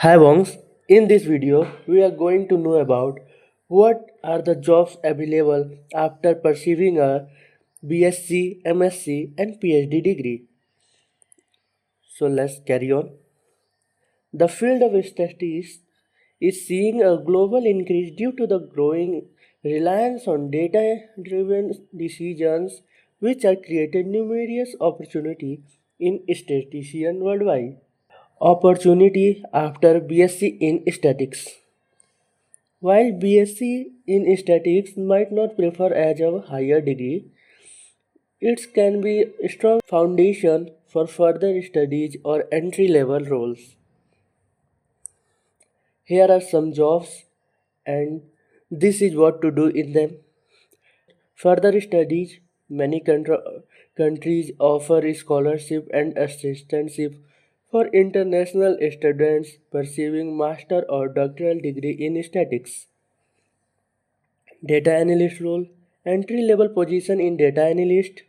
Hi Bongs, in this video we are going to know about what are the jobs available after pursuing a BSc, MSc and PhD degree. So let's carry on. The field of statistics is seeing a global increase due to the growing reliance on data-driven decisions which are created numerous opportunities in statistician worldwide. Opportunity after BSc in statistics. While BSc in statistics might not prefer as a higher degree, it can be a strong foundation for further studies or entry-level roles. Here are some jobs and this is what to do in them. Further studies, many countries offer scholarship and assistantship for international students pursuing master or doctoral degree in statistics. Data analyst role, entry level position in data analyst,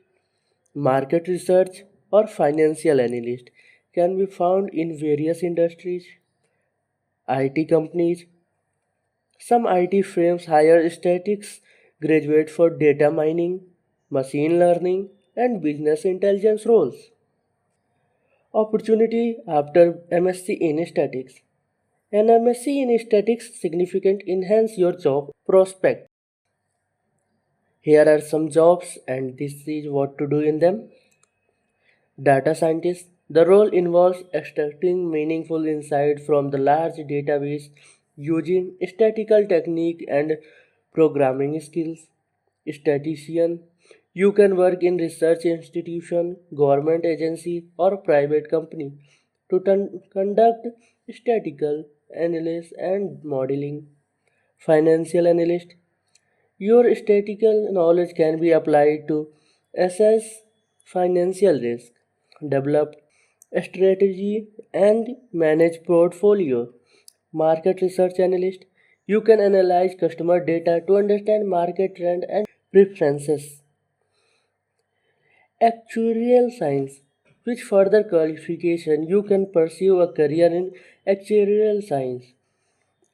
market research, or financial analyst can be found in various industries. IT companies, some IT firms hire statistics graduates for data mining, machine learning, and business intelligence roles. Opportunity after MSc in statistics. An MSc in statistics significant enhance your job prospect. Here are some jobs and this is what to do in them. Data scientist. The role involves extracting meaningful insight from the large database using statistical technique and programming skills. Statistician. You can work in research institution, government agency or private company to conduct statistical analysis and modeling. Financial analyst. Your statistical knowledge can be applied to assess financial risk, develop strategy, and manage portfolio. Market research analyst. You can analyze customer data to understand market trend and preferences. Actuarial science. With further qualification, you can pursue a career in actuarial science,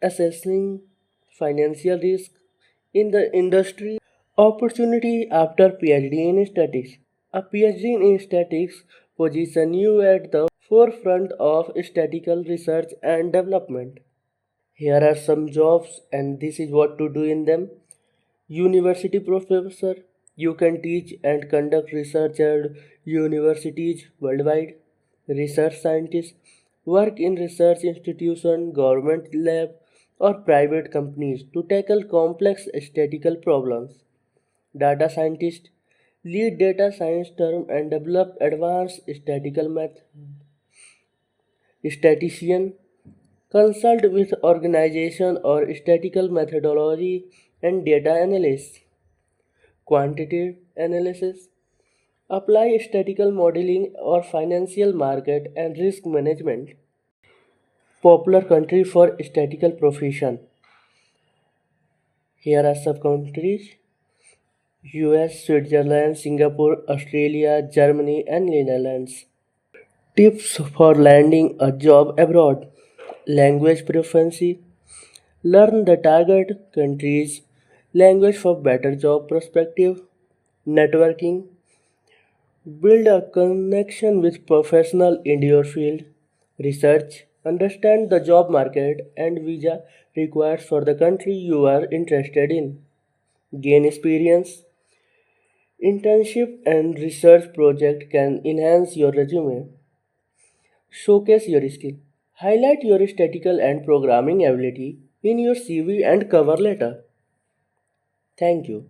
assessing financial risk in the industry. Opportunity after PhD in statistics. A PhD in statistics positions you at the forefront of statistical research and development. Here are some jobs and this is what to do in them. University professor. You can teach and conduct research at universities worldwide. Research scientist. Work in research institution, government lab or private companies to tackle complex statistical problems. Data scientist. Lead data science term and develop advanced statistical method. Statistician. Consult with organization or statistical methodology and data analysis. Quantitative analysis. Apply statistical modeling or financial market and risk management. Popular country for statistical profession. Here are some countries: US, Switzerland, Singapore, Australia, Germany, and Netherlands. Tips for landing a job abroad. Language proficiency. Learn the target country's language for better job perspective. Networking. Build a connection with professionals in your field. Research. Understand the job market and visa required for the country you are interested in. Gain experience. Internship and research project can enhance your resume. Showcase your skill. Highlight your statistical and programming ability in your CV and cover letter. Thank you.